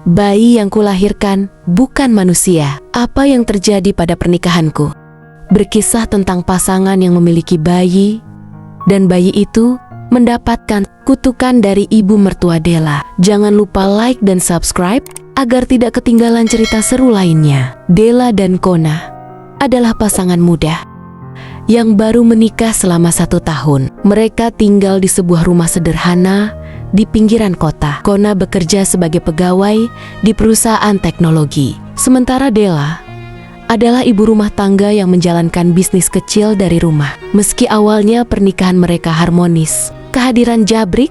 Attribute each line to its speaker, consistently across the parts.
Speaker 1: Bayi yang kulahirkan bukan manusia. Apa yang terjadi pada pernikahanku? Berkisah tentang pasangan yang memiliki bayi, dan bayi itu mendapatkan kutukan dari ibu mertua Della. Jangan lupa like dan subscribe agar tidak ketinggalan cerita seru lainnya. Della dan Kona adalah pasangan muda yang baru menikah selama 1 tahun. Mereka tinggal di sebuah rumah sederhana di pinggiran kota. Kona bekerja sebagai pegawai di perusahaan teknologi, sementara Della adalah ibu rumah tangga yang menjalankan bisnis kecil dari rumah. Meski awalnya pernikahan mereka harmonis, kehadiran Jabrik,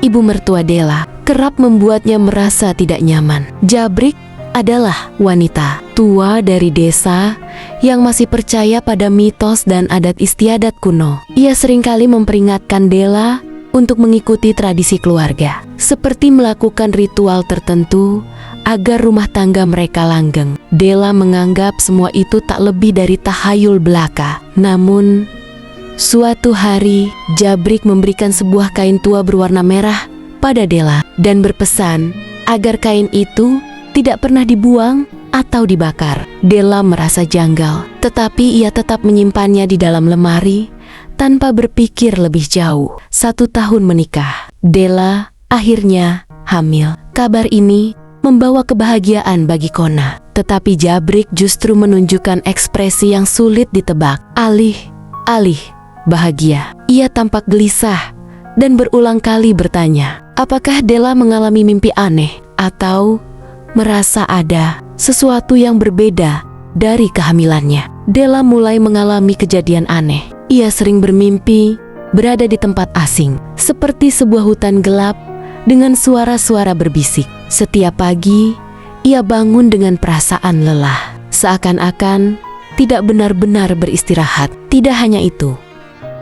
Speaker 1: ibu mertua Della, kerap membuatnya merasa tidak nyaman. Jabrik adalah wanita tua dari desa yang masih percaya pada mitos dan adat istiadat kuno. Ia seringkali memperingatkan Della untuk mengikuti tradisi keluarga, seperti melakukan ritual tertentu agar rumah tangga mereka langgeng. Della menganggap semua itu tak lebih dari tahayul belaka. Namun, suatu hari Jabrik memberikan sebuah kain tua berwarna merah pada Della dan berpesan agar kain itu tidak pernah dibuang atau dibakar. Della merasa janggal, tetapi ia tetap menyimpannya di dalam lemari tanpa berpikir lebih jauh. 1 tahun menikah, Della akhirnya hamil. Kabar ini membawa kebahagiaan bagi Kona, tetapi Jabrik justru menunjukkan ekspresi yang sulit ditebak. Alih-alih bahagia, ia tampak gelisah dan berulang kali bertanya, apakah Della mengalami mimpi aneh atau merasa ada sesuatu yang berbeda dari kehamilannya. Della mulai mengalami kejadian aneh. Ia sering bermimpi berada di tempat asing, seperti sebuah hutan gelap dengan suara-suara berbisik. Setiap pagi, ia bangun dengan perasaan lelah, seakan-akan tidak benar-benar beristirahat. Tidak hanya itu,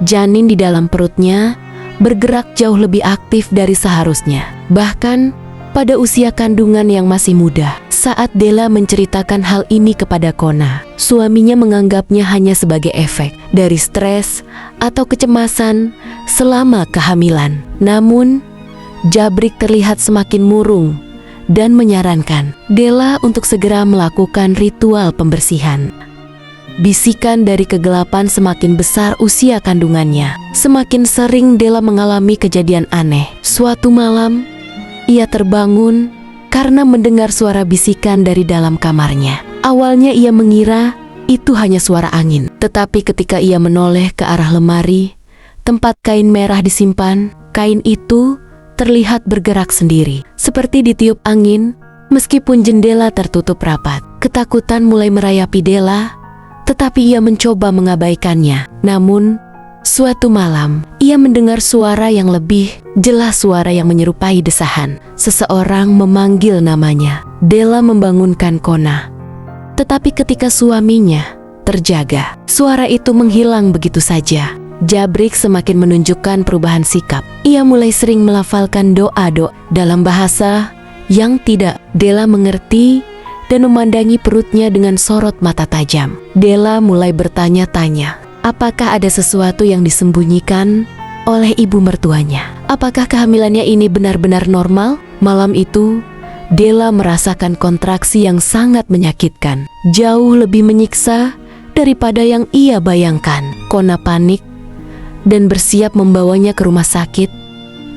Speaker 1: janin di dalam perutnya bergerak jauh lebih aktif dari seharusnya. Bahkan pada usia kandungan yang masih muda, saat Della menceritakan hal ini kepada Kona, suaminya menganggapnya hanya sebagai efek dari stres atau kecemasan selama kehamilan. Namun, Jabrik terlihat semakin murung dan menyarankan Della untuk segera melakukan ritual pembersihan. Bisikan dari kegelapan semakin besar usia kandungannya. Semakin sering Della mengalami kejadian aneh. Suatu malam, ia terbangun karena mendengar suara bisikan dari dalam kamarnya. Awalnya ia mengira itu hanya suara angin, tetapi ketika ia menoleh ke arah lemari tempat kain merah disimpan, kain itu terlihat bergerak sendiri, seperti ditiup angin, meskipun jendela tertutup rapat. Ketakutan mulai merayapi Della, tetapi ia mencoba mengabaikannya. Namun, suatu malam, ia mendengar suara yang lebih jelas, suara yang menyerupai desahan. Seseorang memanggil namanya. Della membangunkan Kona. Tetapi ketika suaminya terjaga, suara itu menghilang begitu saja. Jabrik semakin menunjukkan perubahan sikap. Ia mulai sering melafalkan doa-doa dalam bahasa yang tidak Della mengerti dan memandangi perutnya dengan sorot mata tajam. Della mulai bertanya-tanya, apakah ada sesuatu yang disembunyikan oleh ibu mertuanya? Apakah kehamilannya ini benar-benar normal? Malam itu, Della merasakan kontraksi yang sangat menyakitkan, jauh lebih menyiksa daripada yang ia bayangkan. Kona panik dan bersiap membawanya ke rumah sakit,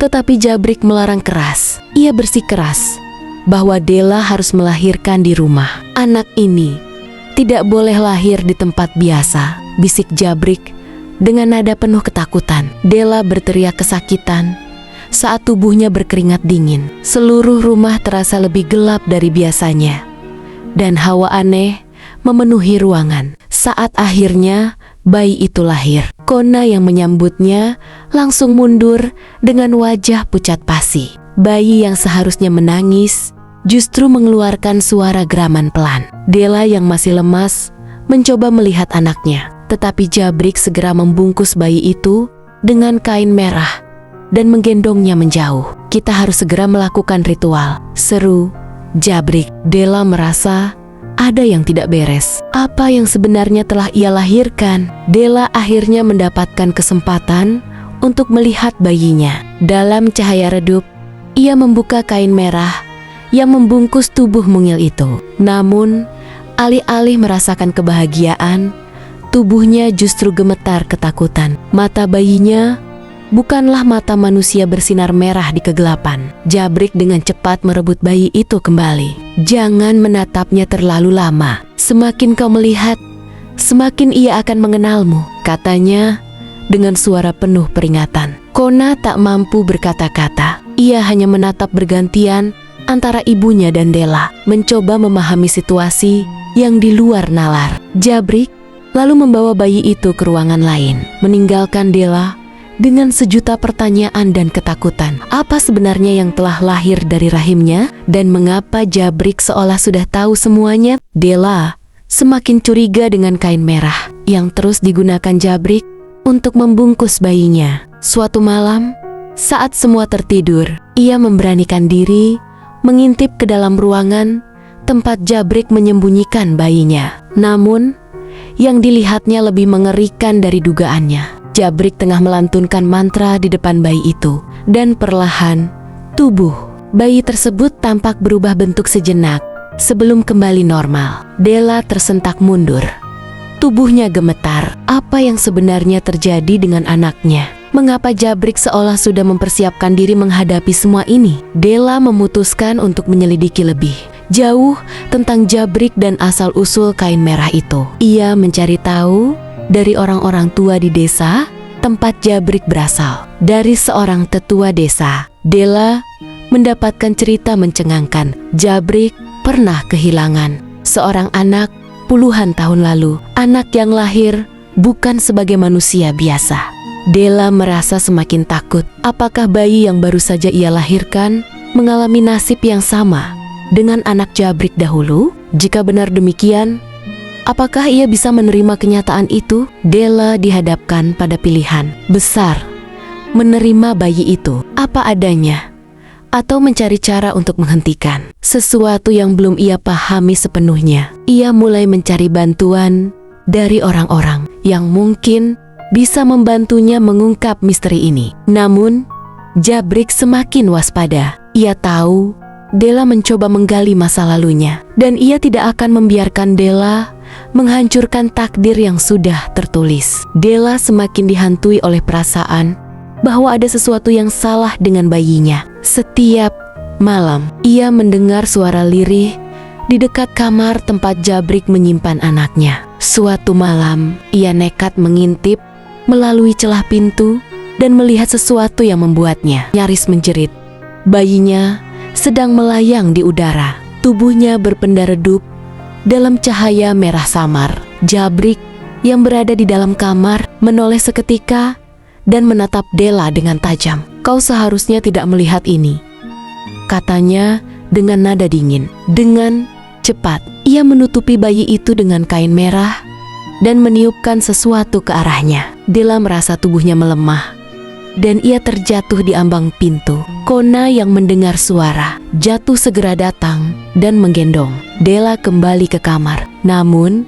Speaker 1: tetapi Jabrik melarang keras. Ia bersikeras bahwa Della harus melahirkan di rumah. Anak ini tidak boleh lahir di tempat biasa, bisik Jabrik dengan nada penuh ketakutan. Della berteriak kesakitan saat tubuhnya berkeringat dingin. Seluruh rumah terasa lebih gelap dari biasanya, dan hawa aneh memenuhi ruangan. Saat akhirnya bayi itu lahir, Kona yang menyambutnya langsung mundur dengan wajah pucat pasi. Bayi yang seharusnya menangis justru mengeluarkan suara geraman pelan. Della yang masih lemas mencoba melihat anaknya, tetapi Jabrik segera membungkus bayi itu dengan kain merah dan menggendongnya menjauh. Kita harus segera melakukan ritual, seru Jabrik. Della merasa ada yang tidak beres. Apa yang sebenarnya telah ia lahirkan? Della akhirnya mendapatkan kesempatan untuk melihat bayinya. Dalam cahaya redup, ia membuka kain merah yang membungkus tubuh mungil itu. Namun, alih-alih merasakan kebahagiaan, tubuhnya justru gemetar ketakutan. Mata bayinya bukanlah mata manusia bersinar merah di kegelapan. Jabrik dengan cepat merebut bayi itu kembali. Jangan menatapnya terlalu lama. Semakin kau melihat, semakin ia akan mengenalmu, katanya dengan suara penuh peringatan. Kona tak mampu berkata-kata. Ia hanya menatap bergantian antara ibunya dan Della, mencoba memahami situasi yang di luar nalar. Jabrik lalu membawa bayi itu ke ruangan lain, meninggalkan Della dengan sejuta pertanyaan dan ketakutan. Apa sebenarnya yang telah lahir dari rahimnya? Dan mengapa Jabrik seolah sudah tahu semuanya? Della semakin curiga dengan kain merah yang terus digunakan Jabrik untuk membungkus bayinya. Suatu malam, saat semua tertidur, ia memberanikan diri mengintip ke dalam ruangan tempat Jabrik menyembunyikan bayinya. Namun, yang dilihatnya lebih mengerikan dari dugaannya. Jabrik tengah melantunkan mantra di depan bayi itu, dan perlahan tubuh bayi tersebut tampak berubah bentuk sejenak sebelum kembali normal. Della tersentak mundur. Tubuhnya gemetar. Apa yang sebenarnya terjadi dengan anaknya? Mengapa Jabrik seolah sudah mempersiapkan diri menghadapi semua ini? Della memutuskan untuk menyelidiki lebih jauh tentang Jabrik dan asal-usul kain merah itu. Ia mencari tahu dari orang-orang tua di desa tempat Jabrik berasal. Dari seorang tetua desa, Della mendapatkan cerita mencengangkan. Jabrik pernah kehilangan seorang anak puluhan tahun lalu. Anak yang lahir bukan sebagai manusia biasa. Della merasa semakin takut. Apakah bayi yang baru saja ia lahirkan mengalami nasib yang sama dengan anak Jabrik dahulu? Jika benar demikian, apakah ia bisa menerima kenyataan itu? Della dihadapkan pada pilihan besar: menerima bayi itu apa adanya, atau mencari cara untuk menghentikan sesuatu yang belum ia pahami sepenuhnya. Ia mulai mencari bantuan dari orang-orang yang mungkin bisa membantunya mengungkap misteri ini. Namun, Jabrik semakin waspada. Ia tahu Della mencoba menggali masa lalunya, dan ia tidak akan membiarkan Della menghancurkan takdir yang sudah tertulis. Della semakin dihantui oleh perasaan bahwa ada sesuatu yang salah dengan bayinya. Setiap malam, ia mendengar suara lirih di dekat kamar tempat Jabrik menyimpan anaknya. Suatu malam, ia nekat mengintip melalui celah pintu dan melihat sesuatu yang membuatnya nyaris menjerit. Bayinya sedang melayang di udara. Tubuhnya berpenda redup dalam cahaya merah samar. Jabrik yang berada di dalam kamar menoleh seketika dan menatap Della dengan tajam. "Kau seharusnya tidak melihat ini," katanya dengan nada dingin. Dengan cepat, ia menutupi bayi itu dengan kain merah dan meniupkan sesuatu ke arahnya. Della merasa tubuhnya melemah dan ia terjatuh di ambang pintu. Kona yang mendengar suara jatuh segera datang dan menggendong Della kembali ke kamar. Namun,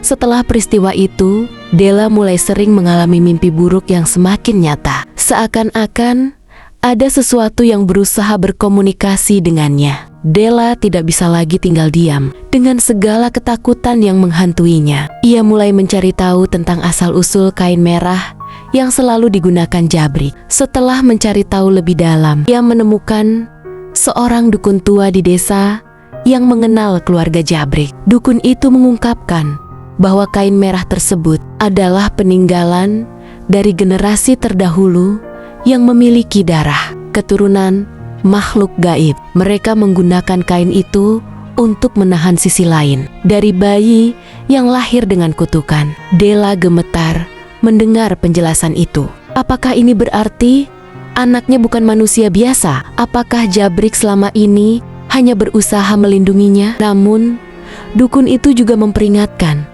Speaker 1: setelah peristiwa itu, Della mulai sering mengalami mimpi buruk yang semakin nyata. Seakan-akan ada sesuatu yang berusaha berkomunikasi dengannya. Della tidak bisa lagi tinggal diam dengan segala ketakutan yang menghantuinya. Ia mulai mencari tahu tentang asal-usul kain merah yang selalu digunakan Jabrik. Setelah mencari tahu lebih dalam, ia menemukan seorang dukun tua di desa yang mengenal keluarga Jabrik. Dukun itu mengungkapkan bahwa kain merah tersebut adalah peninggalan dari generasi terdahulu yang memiliki darah keturunan makhluk gaib. Mereka menggunakan kain itu untuk menahan sisi lain dari bayi yang lahir dengan kutukan. Della gemetar mendengar penjelasan itu. Apakah ini berarti anaknya bukan manusia biasa? Apakah Jabrik selama ini hanya berusaha melindunginya? Namun, dukun itu juga memperingatkan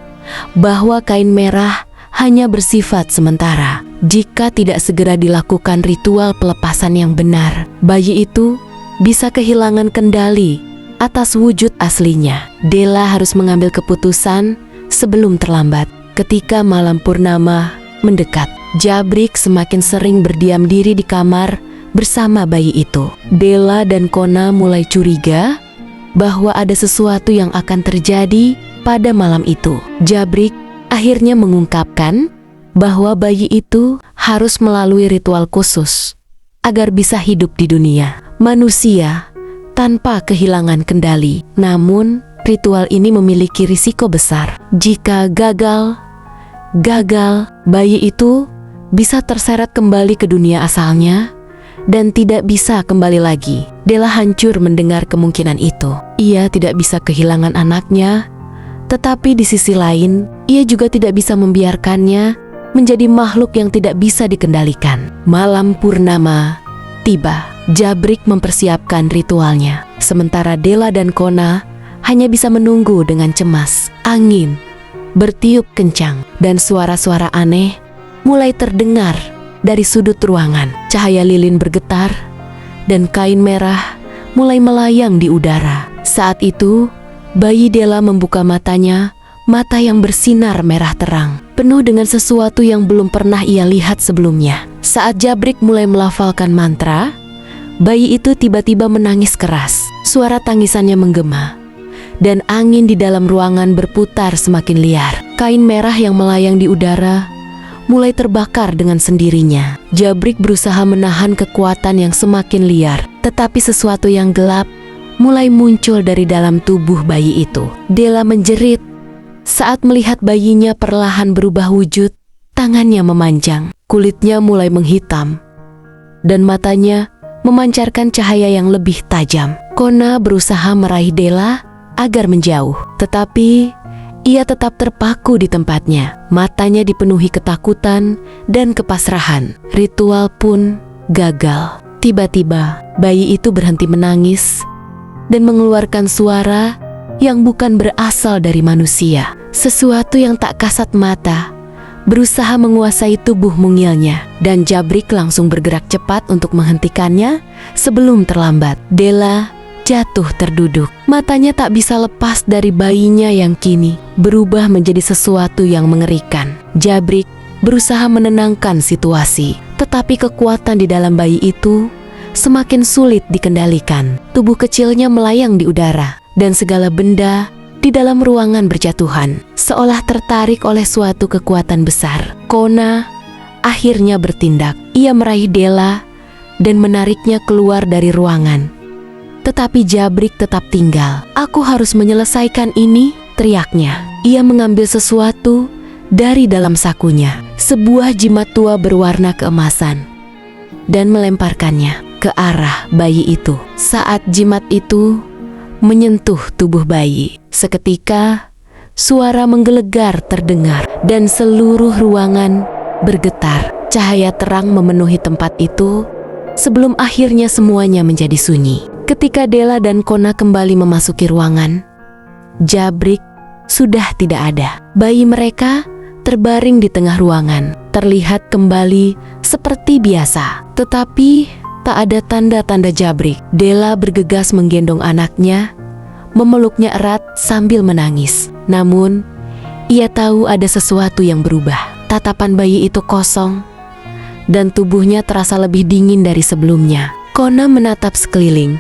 Speaker 1: bahwa kain merah hanya bersifat sementara. Jika tidak segera dilakukan ritual pelepasan yang benar, bayi itu bisa kehilangan kendali atas wujud aslinya. Della harus mengambil keputusan sebelum terlambat. Ketika malam purnama mendekat, Jabrik semakin sering berdiam diri di kamar bersama bayi itu. Della dan Kona mulai curiga bahwa ada sesuatu yang akan terjadi pada malam itu. Jabrik akhirnya mengungkapkan bahwa bayi itu harus melalui ritual khusus agar bisa hidup di dunia manusia tanpa kehilangan kendali. Namun, ritual ini memiliki risiko besar. Jika gagal, bayi itu bisa terseret kembali ke dunia asalnya dan tidak bisa kembali lagi. Della hancur mendengar kemungkinan itu. Ia tidak bisa kehilangan anaknya, tetapi di sisi lain, ia juga tidak bisa membiarkannya menjadi makhluk yang tidak bisa dikendalikan. Malam purnama tiba. Jabrik mempersiapkan ritualnya, sementara Della dan Kona hanya bisa menunggu dengan cemas. Angin bertiup kencang dan suara-suara aneh mulai terdengar dari sudut ruangan. Cahaya lilin bergetar dan kain merah mulai melayang di udara. Saat itu, bayi Della membuka matanya, mata yang bersinar merah terang, penuh dengan sesuatu yang belum pernah ia lihat sebelumnya. Saat Jabrik mulai melafalkan mantra, bayi itu tiba-tiba menangis keras. Suara tangisannya menggema, dan angin di dalam ruangan berputar semakin liar. Kain merah yang melayang di udara mulai terbakar dengan sendirinya. Jabrik berusaha menahan kekuatan yang semakin liar, tetapi sesuatu yang gelap mulai muncul dari dalam tubuh bayi itu. Della menjerit saat melihat bayinya perlahan berubah wujud. Tangannya memanjang, kulitnya mulai menghitam, dan matanya memancarkan cahaya yang lebih tajam. Kona berusaha meraih Della agar menjauh, tetapi ia tetap terpaku di tempatnya. Matanya dipenuhi ketakutan dan kepasrahan. Ritual pun gagal. Tiba-tiba, bayi itu berhenti menangis dan mengeluarkan suara yang bukan berasal dari manusia. Sesuatu yang tak kasat mata berusaha menguasai tubuh mungilnya, dan Jabrik langsung bergerak cepat untuk menghentikannya sebelum terlambat. Della jatuh terduduk. Matanya tak bisa lepas dari bayinya yang kini berubah menjadi sesuatu yang mengerikan. Jabrik berusaha menenangkan situasi, tetapi kekuatan di dalam bayi itu semakin sulit dikendalikan. Tubuh kecilnya melayang di udara, dan segala benda di dalam ruangan berjatuhan, seolah tertarik oleh suatu kekuatan besar. Kona akhirnya bertindak. Ia meraih Della dan menariknya keluar dari ruangan. Tetapi Jabrik tetap tinggal. "Aku harus menyelesaikan ini," teriaknya. Ia mengambil sesuatu dari dalam sakunya, sebuah jimat tua berwarna keemasan, dan melemparkannya ke arah bayi itu. Saat jimat itu menyentuh tubuh bayi, seketika suara menggelegar terdengar dan seluruh ruangan bergetar. Cahaya terang memenuhi tempat itu sebelum akhirnya semuanya menjadi sunyi. Ketika Della dan Kona kembali memasuki ruangan, Jabrik sudah tidak ada. Bayi mereka terbaring di tengah ruangan, terlihat kembali seperti biasa, tetapi tak ada tanda-tanda Jabrik. Della bergegas menggendong anaknya, memeluknya erat sambil menangis. Namun, ia tahu ada sesuatu yang berubah. Tatapan bayi itu kosong, dan tubuhnya terasa lebih dingin dari sebelumnya. Kona menatap sekeliling,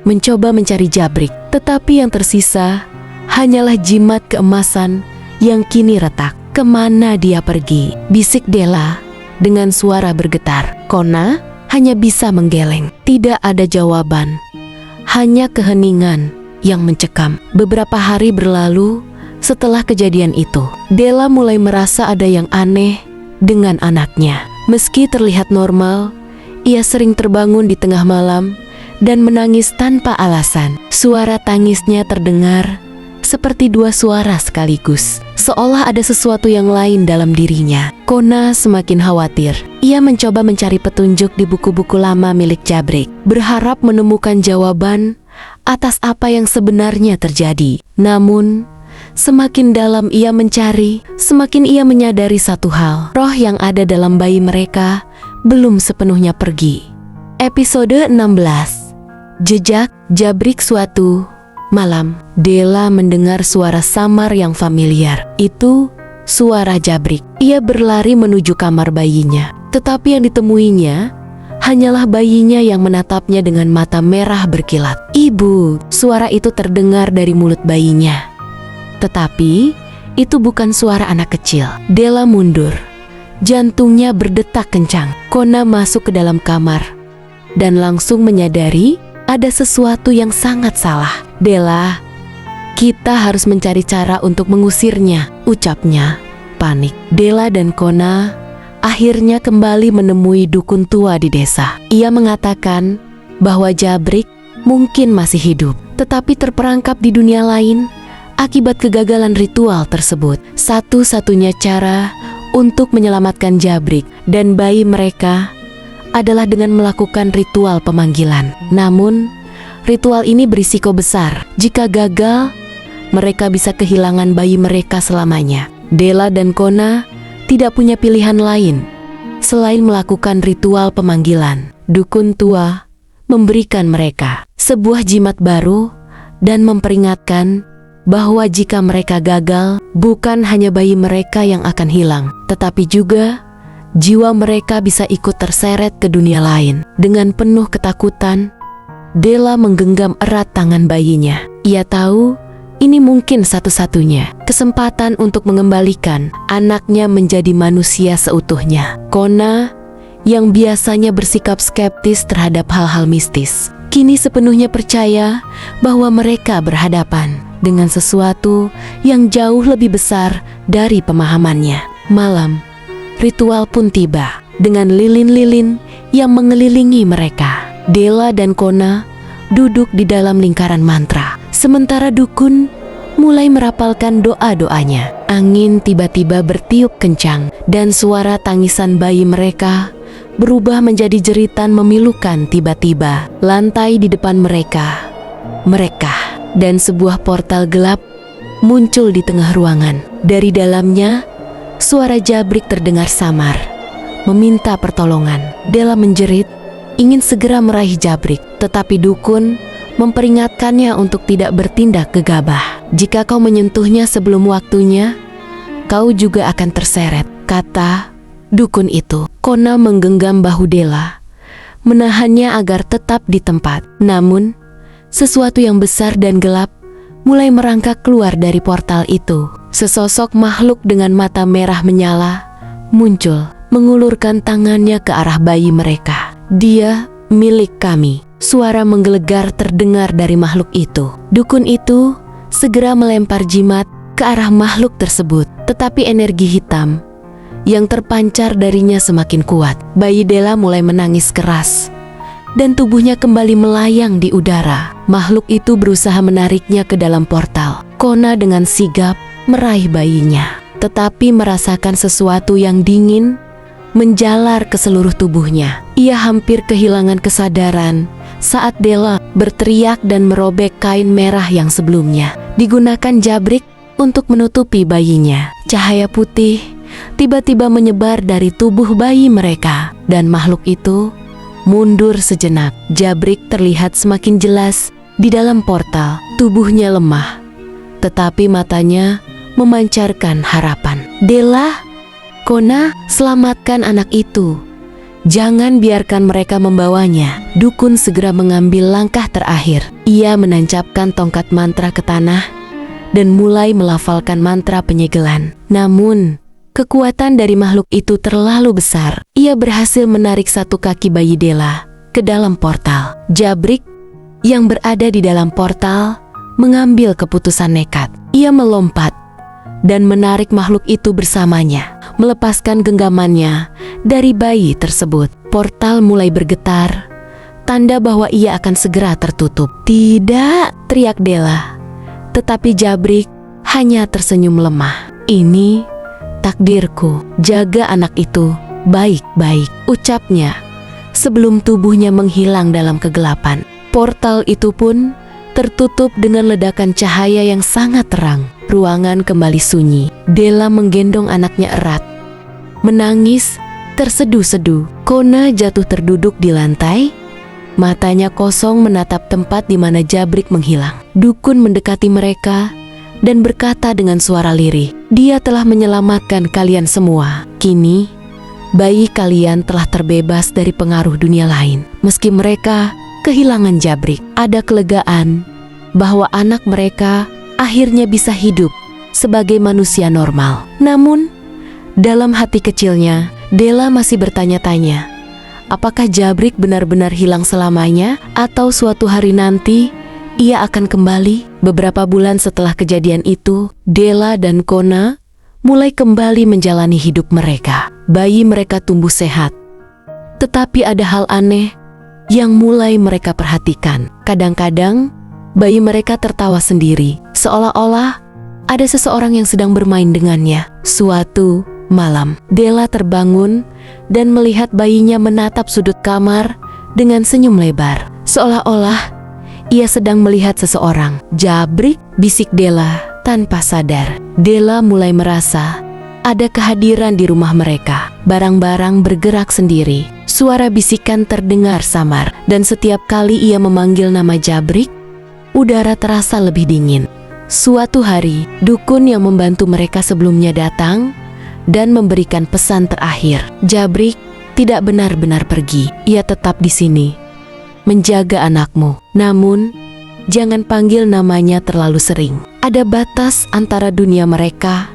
Speaker 1: mencoba mencari Jabrik, tetapi yang tersisa hanyalah jimat keemasan yang kini retak. "Kemana dia pergi?" bisik Della dengan suara bergetar. Kona hanya bisa menggeleng. Tidak ada jawaban, hanya keheningan yang mencekam. Beberapa hari berlalu setelah kejadian itu. Della mulai merasa ada yang aneh dengan anaknya. Meski terlihat normal, ia sering terbangun di tengah malam dan menangis tanpa alasan. Suara tangisnya terdengar seperti dua suara sekaligus, seolah ada sesuatu yang lain dalam dirinya. Kona semakin khawatir. Ia mencoba mencari petunjuk di buku-buku lama milik Jabrik, berharap menemukan jawaban atas apa yang sebenarnya terjadi. Namun, semakin dalam ia mencari, semakin ia menyadari satu hal: roh yang ada dalam bayi mereka belum sepenuhnya pergi. Episode 16. Jejak Jabrik. Suatu malam, Della mendengar suara samar yang familiar. Itu suara Jabrik. Ia berlari menuju kamar bayinya, tetapi yang ditemuinya hanyalah bayinya yang menatapnya dengan mata merah berkilat. "Ibu!" Suara itu terdengar dari mulut bayinya. Tetapi itu bukan suara anak kecil. Della mundur. Jantungnya berdetak kencang. Kona masuk ke dalam kamar dan langsung menyadari ada sesuatu yang sangat salah. "Della, kita harus mencari cara untuk mengusirnya," ucapnya panik. Della dan Kona akhirnya kembali menemui dukun tua di desa. Ia mengatakan bahwa Jabrik mungkin masih hidup, tetapi terperangkap di dunia lain akibat kegagalan ritual tersebut. Satu-satunya cara untuk menyelamatkan Jabrik dan bayi mereka adalah dengan melakukan ritual pemanggilan. Namun, ritual ini berisiko besar. Jika gagal, mereka bisa kehilangan bayi mereka selamanya. Della dan Kona tidak punya pilihan lain selain melakukan ritual pemanggilan. Dukun tua memberikan mereka sebuah jimat baru dan memperingatkan bahwa jika mereka gagal, bukan hanya bayi mereka yang akan hilang, tetapi juga jiwa mereka bisa ikut terseret ke dunia lain. Dengan penuh ketakutan, Della menggenggam erat tangan bayinya. Ia tahu ini mungkin satu-satunya kesempatan untuk mengembalikan anaknya menjadi manusia seutuhnya. Kona, yang biasanya bersikap skeptis terhadap hal-hal mistis, kini sepenuhnya percaya bahwa mereka berhadapan dengan sesuatu yang jauh lebih besar dari pemahamannya. Malam, ritual pun tiba dengan lilin-lilin yang mengelilingi mereka. Della dan Kona duduk di dalam lingkaran mantra, sementara dukun mulai merapalkan doa-doanya. Angin tiba-tiba bertiup kencang dan suara tangisan bayi mereka berubah menjadi jeritan memilukan. Tiba-tiba, lantai di depan mereka dan sebuah portal gelap muncul di tengah ruangan. Dari dalamnya, suara Jabrik terdengar samar, meminta pertolongan. Della menjerit, ingin segera meraih Jabrik, tetapi dukun memperingatkannya untuk tidak bertindak gegabah. "Jika kau menyentuhnya sebelum waktunya, kau juga akan terseret," kata dukun itu. Kona menggenggam bahu Della, menahannya agar tetap di tempat. Namun, sesuatu yang besar dan gelap mulai merangkak keluar dari portal itu. Sesosok makhluk dengan mata merah menyala muncul, mengulurkan tangannya ke arah bayi mereka. "Dia milik kami," suara menggelegar terdengar dari makhluk itu. Dukun itu segera melempar jimat ke arah makhluk tersebut, tetapi energi hitam yang terpancar darinya semakin kuat. Bayi Della mulai menangis keras dan tubuhnya kembali melayang di udara. Makhluk itu berusaha menariknya ke dalam portal. Kona dengan sigap meraih bayinya, tetapi merasakan sesuatu yang dingin menjalar ke seluruh tubuhnya. Ia hampir kehilangan kesadaran saat Della berteriak dan merobek kain merah yang sebelumnya digunakan Jabrik untuk menutupi bayinya. Cahaya putih tiba-tiba menyebar dari tubuh bayi mereka dan makhluk itu mundur sejenak. Jabrik terlihat semakin jelas di dalam portal. Tubuhnya lemah, tetapi matanya memancarkan harapan. "Della, Kona, selamatkan anak itu. Jangan biarkan mereka membawanya." Dukun segera mengambil langkah terakhir. Ia menancapkan tongkat mantra ke tanah dan mulai melafalkan mantra penyegelan. Namun, kekuatan dari makhluk itu terlalu besar. Ia berhasil menarik satu kaki bayi Della ke dalam portal. Jabrik yang berada di dalam portal mengambil keputusan nekat. Ia melompat dan menarik makhluk itu bersamanya, melepaskan genggamannya dari bayi tersebut. Portal mulai bergetar, tanda bahwa ia akan segera tertutup. "Tidak!" teriak Della. Tetapi Jabrik hanya tersenyum lemah. "Ini takdirku, jaga anak itu baik-baik," ucapnya sebelum tubuhnya menghilang dalam kegelapan. Portal itu pun tertutup dengan ledakan cahaya yang sangat terang. Ruangan kembali sunyi. Della menggendong anaknya erat, menangis terseduh-seduh. Kona jatuh terduduk di lantai, matanya kosong menatap tempat di mana Jabrik menghilang. Dukun mendekati mereka dan berkata dengan suara lirih, "Dia telah menyelamatkan kalian semua. Kini, bayi kalian telah terbebas dari pengaruh dunia lain. Meski mereka kehilangan Jabrik, ada kelegaan bahwa anak mereka akhirnya bisa hidup sebagai manusia normal. Namun, dalam hati kecilnya, Della masih bertanya-tanya, apakah Jabrik benar-benar hilang selamanya atau suatu hari nanti ia akan kembali? Beberapa bulan setelah kejadian itu, Della dan Kona mulai kembali menjalani hidup mereka. Bayi mereka tumbuh sehat. Tetapi ada hal aneh yang mulai mereka perhatikan. Kadang-kadang, bayi mereka tertawa sendiri, seolah-olah ada seseorang yang sedang bermain dengannya. Suatu malam, Della terbangun dan melihat bayinya menatap sudut kamar dengan senyum lebar, seolah-olah ia sedang melihat seseorang. "Jabrik," bisik Della tanpa sadar. Della mulai merasa ada kehadiran di rumah mereka. Barang-barang bergerak sendiri. Suara bisikan terdengar samar, dan setiap kali ia memanggil nama Jabrik, udara terasa lebih dingin. Suatu hari, dukun yang membantu mereka sebelumnya datang dan memberikan pesan terakhir. "Jabrik tidak benar-benar pergi. Ia tetap di sini, menjaga anakmu. Namun, jangan panggil namanya terlalu sering. Ada batas antara dunia mereka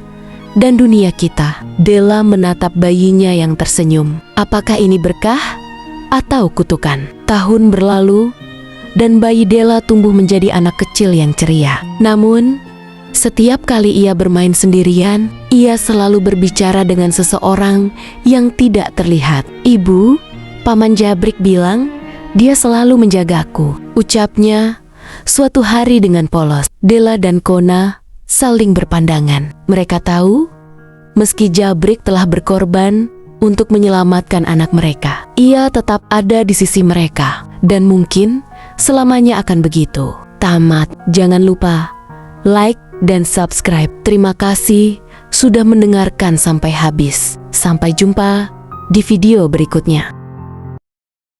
Speaker 1: dan dunia kita." Della menatap bayinya yang tersenyum. Apakah ini berkah atau kutukan? Tahun berlalu dan bayi Della tumbuh menjadi anak kecil yang ceria. Namun, setiap kali ia bermain sendirian, ia selalu berbicara dengan seseorang yang tidak terlihat. "Ibu, Paman Jabrik bilang dia selalu menjagaku," ucapnya suatu hari dengan polos. Della dan Kona saling berpandangan. Mereka tahu, meski Jabrik telah berkorban untuk menyelamatkan anak mereka, ia tetap ada di sisi mereka, dan mungkin selamanya akan begitu. Tamat. Jangan lupa like dan subscribe. Terima kasih sudah mendengarkan sampai habis. Sampai jumpa di video berikutnya.